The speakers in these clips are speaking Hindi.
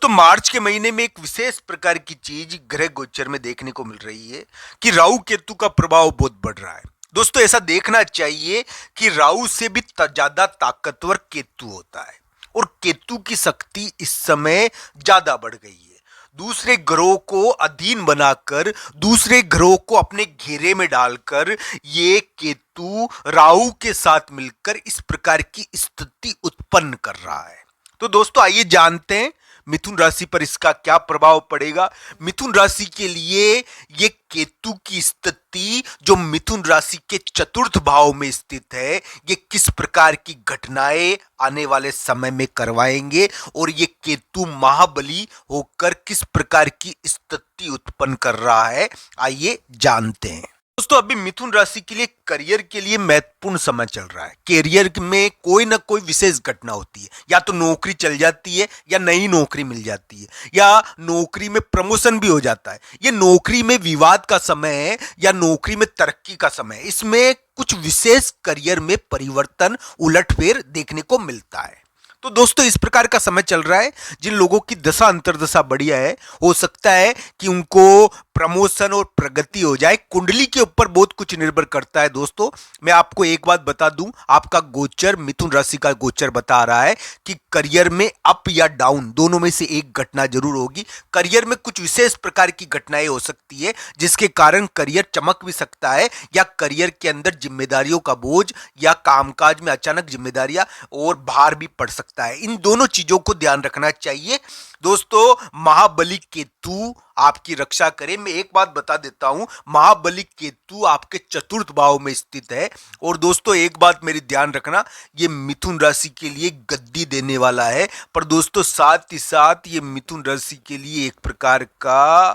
दोस्तों मार्च के महीने में एक विशेष प्रकार की चीज ग्रह गोचर में देखने को मिल रही है कि राहु केतु का प्रभाव बहुत बढ़ रहा है। दोस्तों ऐसा देखना चाहिए कि राहु से भी ज्यादा ताकतवर केतु होता है और केतु की शक्ति इस समय ज्यादा बढ़ गई है। दूसरे ग्रहों को अधीन बनाकर, दूसरे ग्रहों को अपने घेरे में डालकर ये केतु राहु के साथ मिलकर इस प्रकार की स्थिति उत्पन्न कर रहा है। तो दोस्तों आइए जानते हैं मिथुन राशि पर इसका क्या प्रभाव पड़ेगा। मिथुन राशि के लिए ये केतु की स्थिति जो मिथुन राशि के चतुर्थ भाव में स्थित है, ये किस प्रकार की घटनाएं आने वाले समय में करवाएंगे और ये केतु महाबली होकर किस प्रकार की स्थिति उत्पन्न कर रहा है, आइए जानते हैं। दोस्तों अभी मिथुन राशि के लिए करियर के लिए महत्वपूर्ण समय चल रहा है। करियर में कोई ना कोई विशेष घटना होती है, या तो नौकरी चल जाती है या नई नौकरी मिल जाती है या नौकरी में प्रमोशन भी हो जाता है। ये नौकरी में विवाद का समय है या नौकरी में तरक्की का समय है। इसमें कुछ विशेष करियर में परिवर्तन, उलटफेर देखने को मिलता है। तो दोस्तों इस प्रकार का समय चल रहा है। जिन लोगों की दशा अंतर्दशा बढ़िया है, हो सकता है कि उनको प्रमोशन और प्रगति हो जाए। कुंडली के ऊपर बहुत कुछ निर्भर करता है। दोस्तों मैं आपको एक बात बता दूं, आपका गोचर, मिथुन राशि का गोचर बता रहा है कि करियर में अप या डाउन दोनों में से एक घटना जरूर होगी। करियर में कुछ विशेष प्रकार की घटनाएं हो सकती है जिसके कारण करियर चमक भी सकता है, या करियर के अंदर जिम्मेदारियों का बोझ या कामकाज में अचानक जिम्मेदारियां और भार भी पड़ सकता है। इन दोनों चीजों को ध्यान रखना चाहिए। दोस्तों महाबली केतु आपकी रक्षा करे। मैं एक बात बता देता हूं, महाबली केतु आपके चतुर्थ भाव में स्थित है। और दोस्तों एक बात मेरी ध्यान रखना, ये मिथुन राशि के लिए गद्दी देने वाला है, पर दोस्तों साथ ही साथ ये मिथुन राशि के लिए एक प्रकार का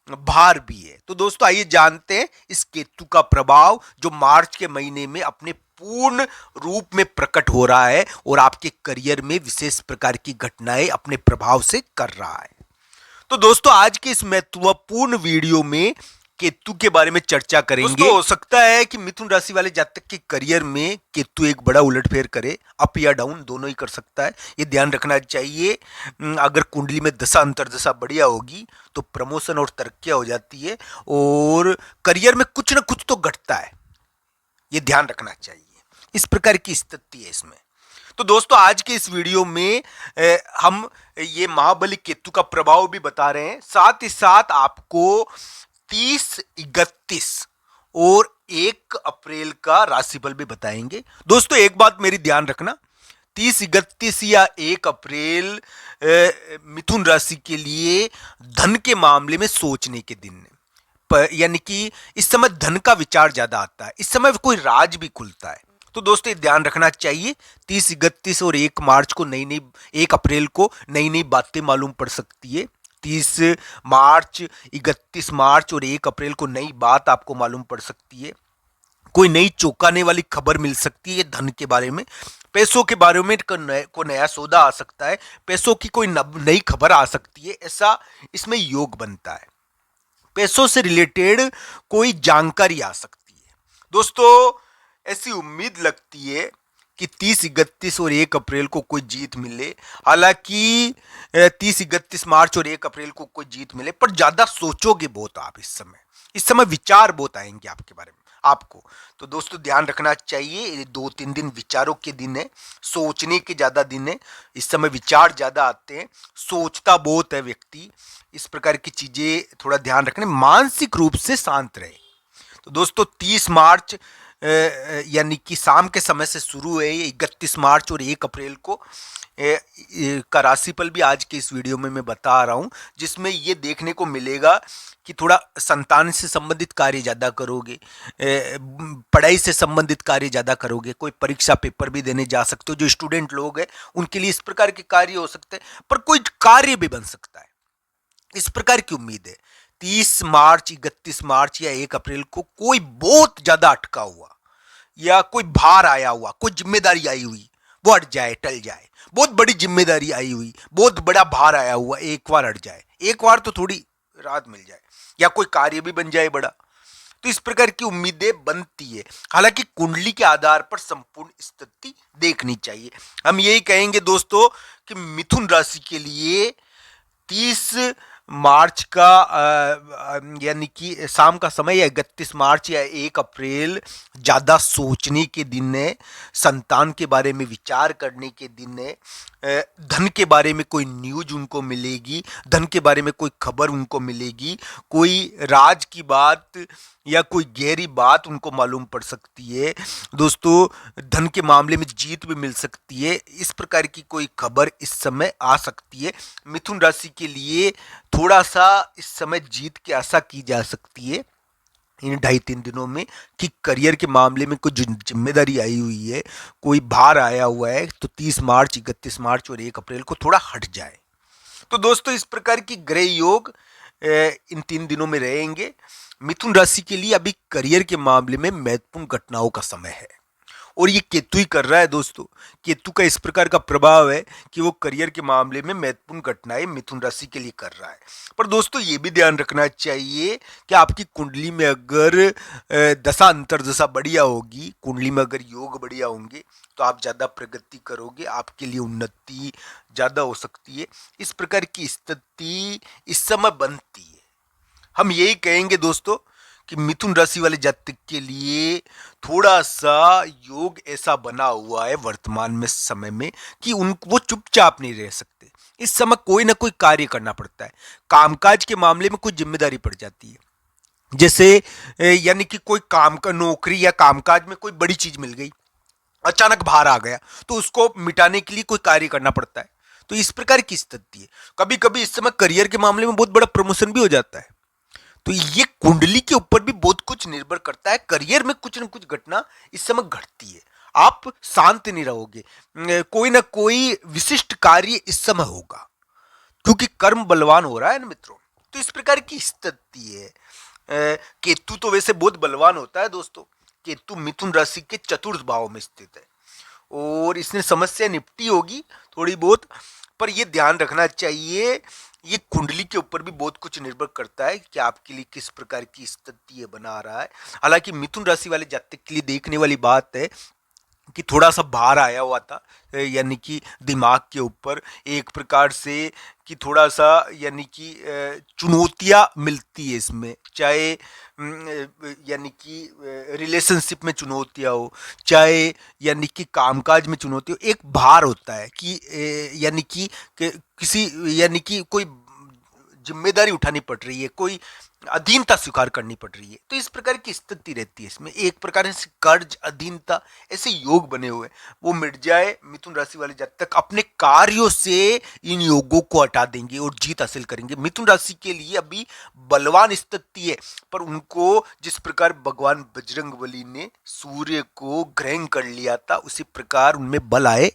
भार भी है। तो दोस्तों आइए जानते हैं इस केतु का प्रभाव जो मार्च के महीने में अपने पूर्ण रूप में प्रकट हो रहा है और आपके करियर में विशेष प्रकार की घटनाएं अपने प्रभाव से कर रहा है। तो दोस्तों आज के इस महत्वपूर्ण वीडियो में केतु के बारे में चर्चा करेंगे। दोस्तों हो सकता है कि मिथुन राशि वाले जातक के करियर में केतु एक बड़ा उलटफेर करे, अप या डाउन दोनों ही कर सकता है, ये ध्यान रखना चाहिए। अगर कुंडली में दशा अंतर्दशा बढ़िया होगी तो प्रमोशन और तरक्कियां हो जाती है और करियर में कुछ ना कुछ तो घटता है, ये ध्यान रखना चाहिए। इस प्रकार की स्थिति है इसमें। तो दोस्तों आज के इस वीडियो में हम ये महाबली केतु का प्रभाव भी बता रहे हैं, साथ ही साथ आपको 30, 31 और 1 अप्रैल का राशिफल भी बताएंगे। दोस्तों एक बात मेरी ध्यान रखना, 30, 31 या 1 अप्रैल मिथुन राशि के लिए धन के मामले में सोचने के दिन है, यानी कि इस समय धन का विचार ज्यादा आता है। इस समय कोई राज भी खुलता है। तो दोस्तों ये ध्यान रखना चाहिए। 30, 31 और 1 मार्च को 1 अप्रैल को नई नई बातें मालूम पड़ सकती है। 30 मार्च, 31 मार्च और 1 अप्रैल को नई बात आपको मालूम पड़ सकती है। कोई नई चौंकाने वाली खबर मिल सकती है धन के बारे में, पैसों के बारे में को नया सौदा आ सकता है, पैसों की कोई नई खबर आ सकती है, ऐसा इसमें योग बनता है। पैसों से रिलेटेड कोई जानकारी आ सकती है। दोस्तों ऐसी उम्मीद लगती है कि 30, 31 और 1 अप्रैल को कोई जीत मिले। हालांकि 30, 31 मार्च और 1 अप्रैल को कोई जीत मिले, पर ज्यादा सोचोगे बहुत आप इस समय विचार बहुत आएंगे आपके बारे में आपको। तो दोस्तों ध्यान रखना चाहिए, ये 2-3 दिन विचारों के दिन है, सोचने के ज्यादा दिन है। इस समय विचार ज्यादा आते हैं, सोचता बहुत है व्यक्ति। इस प्रकार की चीजें थोड़ा ध्यान रखना, मानसिक रूप से शांत रहे। तो दोस्तों 30 मार्च यानी कि शाम के समय से शुरू है, 31 मार्च और 1 अप्रैल को का राशिफल भी आज के इस वीडियो में मैं बता रहा हूं, जिसमें ये देखने को मिलेगा कि थोड़ा संतान से संबंधित कार्य ज़्यादा करोगे, पढ़ाई से संबंधित कार्य ज़्यादा करोगे, कोई परीक्षा पेपर भी देने जा सकते हो। जो स्टूडेंट लोग हैं उनके लिए इस प्रकार के कार्य हो सकते हैं, पर कोई कार्य भी बन सकता है, इस प्रकार की उम्मीद है। 30 मार्च, 31 मार्च या 1 अप्रैल को कोई बहुत ज्यादा अटका हुआ या कोई भार आया हुआ, कोई जिम्मेदारी आई हुई वो हट जाए, टल जाए। बहुत बड़ी जिम्मेदारी आई हुई, बहुत बड़ा भार आया हुआ एक बार हट जाए, एक बार तो थोड़ी राहत मिल जाए, या कोई कार्य भी बन जाए बड़ा। तो इस प्रकार की उम्मीदें बनती है। हालांकि कुंडली के आधार पर संपूर्ण स्थिति देखनी चाहिए। हम यही कहेंगे दोस्तों कि मिथुन राशि के लिए 30 मार्च का यानी कि शाम का समय, या 31 मार्च या 1 अप्रैल ज़्यादा सोचने के दिन है, संतान के बारे में विचार करने के दिन है, धन के बारे में कोई न्यूज उनको मिलेगी, धन के बारे में कोई खबर उनको मिलेगी, कोई राज की बात या कोई गहरी बात उनको मालूम पड़ सकती है। दोस्तों, धन के मामले में जीत भी मिल सकती है, इस प्रकार की कोई खबर इस समय आ सकती है। मिथुन राशि के लिए थोड़ा सा इस समय जीत की आशा की जा सकती है इन 2.5-3 दिनों में, कि करियर के मामले में कोई जिम्मेदारी आई हुई है, कोई भार आया हुआ है, तो 30 मार्च, 31 मार्च और 1 अप्रैल को थोड़ा हट जाए। तो दोस्तों, इस प्रकार की ग्रह योग इन 3 दिनों में रहेंगे। मिथुन राशि के लिए अभी करियर के मामले में महत्वपूर्ण घटनाओं का समय है, और ये केतु ही कर रहा है। दोस्तों, केतु का इस प्रकार का प्रभाव है कि वो करियर के मामले में महत्वपूर्ण घटनाएं मिथुन राशि के लिए कर रहा है। पर दोस्तों, ये भी ध्यान रखना चाहिए कि आपकी कुंडली में अगर दशा अंतर्दशा बढ़िया होगी, कुंडली में अगर योग बढ़िया होंगे, तो आप ज़्यादा प्रगति करोगे, आपके लिए उन्नति ज़्यादा हो सकती है। इस प्रकार की स्थिति इस समय बनती है। हम यही कहेंगे दोस्तों कि मिथुन राशि वाले जातक के लिए थोड़ा सा योग ऐसा बना हुआ है वर्तमान में समय में कि वो चुपचाप नहीं रह सकते। इस समय कोई ना कोई कार्य करना पड़ता है, कामकाज के मामले में कोई जिम्मेदारी पड़ जाती है। जैसे यानी कि कोई काम का नौकरी या कामकाज में कोई बड़ी चीज मिल गई, अचानक बाहर आ गया, तो उसको मिटाने के लिए कोई कार्य करना पड़ता है। तो इस प्रकार की स्थिति है। कभी कभी इस समय करियर के मामले में बहुत बड़ा प्रमोशन भी हो जाता है। तो ये कुंडली के ऊपर भी बहुत कुछ निर्भर करता है। करियर में कुछ न कुछ घटना इस समय घटती है, आप शांत नहीं रहोगे, कोई ना कोई विशिष्ट कार्य इस समय होगा, क्योंकि कर्म बलवान हो रहा है ना मित्रों। तो इस प्रकार की स्थिति है। केतु तो वैसे बहुत बलवान होता है दोस्तों। केतु मिथुन राशि के चतुर्थ भाव में स्थित है, और इसने समस्या निपटी होगी थोड़ी बहुत, पर यह ध्यान रखना चाहिए, ये कुंडली के ऊपर भी बहुत कुछ निर्भर करता है कि आपके लिए किस प्रकार की स्थिति ये बना रहा है। हालांकि मिथुन राशि वाले जातक के लिए देखने वाली बात है कि थोड़ा सा भार आया हुआ था, यानी कि दिमाग के ऊपर एक प्रकार से, कि थोड़ा सा यानी कि चुनौतियां मिलती है इसमें, चाहे यानी कि रिलेशनशिप में चुनौतियां हो, चाहे यानी कि कामकाज में चुनौती हो, एक भार होता है कि यानी कि किसी यानी कि कोई जिम्मेदारी उठानी पड़ रही है, कोई अधीनता स्वीकार करनी पड़ रही है। तो इस प्रकार की स्थिति रहती है इसमें, एक प्रकार से कर्ज, अधीनता, ऐसे योग बने हुए, वो मिट जाए। मिथुन राशि वाले जातक अपने कार्यों से इन योगों को हटा देंगे और जीत हासिल करेंगे। मिथुन राशि के लिए अभी बलवान स्थिति है, पर उनको जिस प्रकार भगवान बजरंगबली ने सूर्य को ग्रहण कर लिया था, उसी प्रकार उनमें बल आए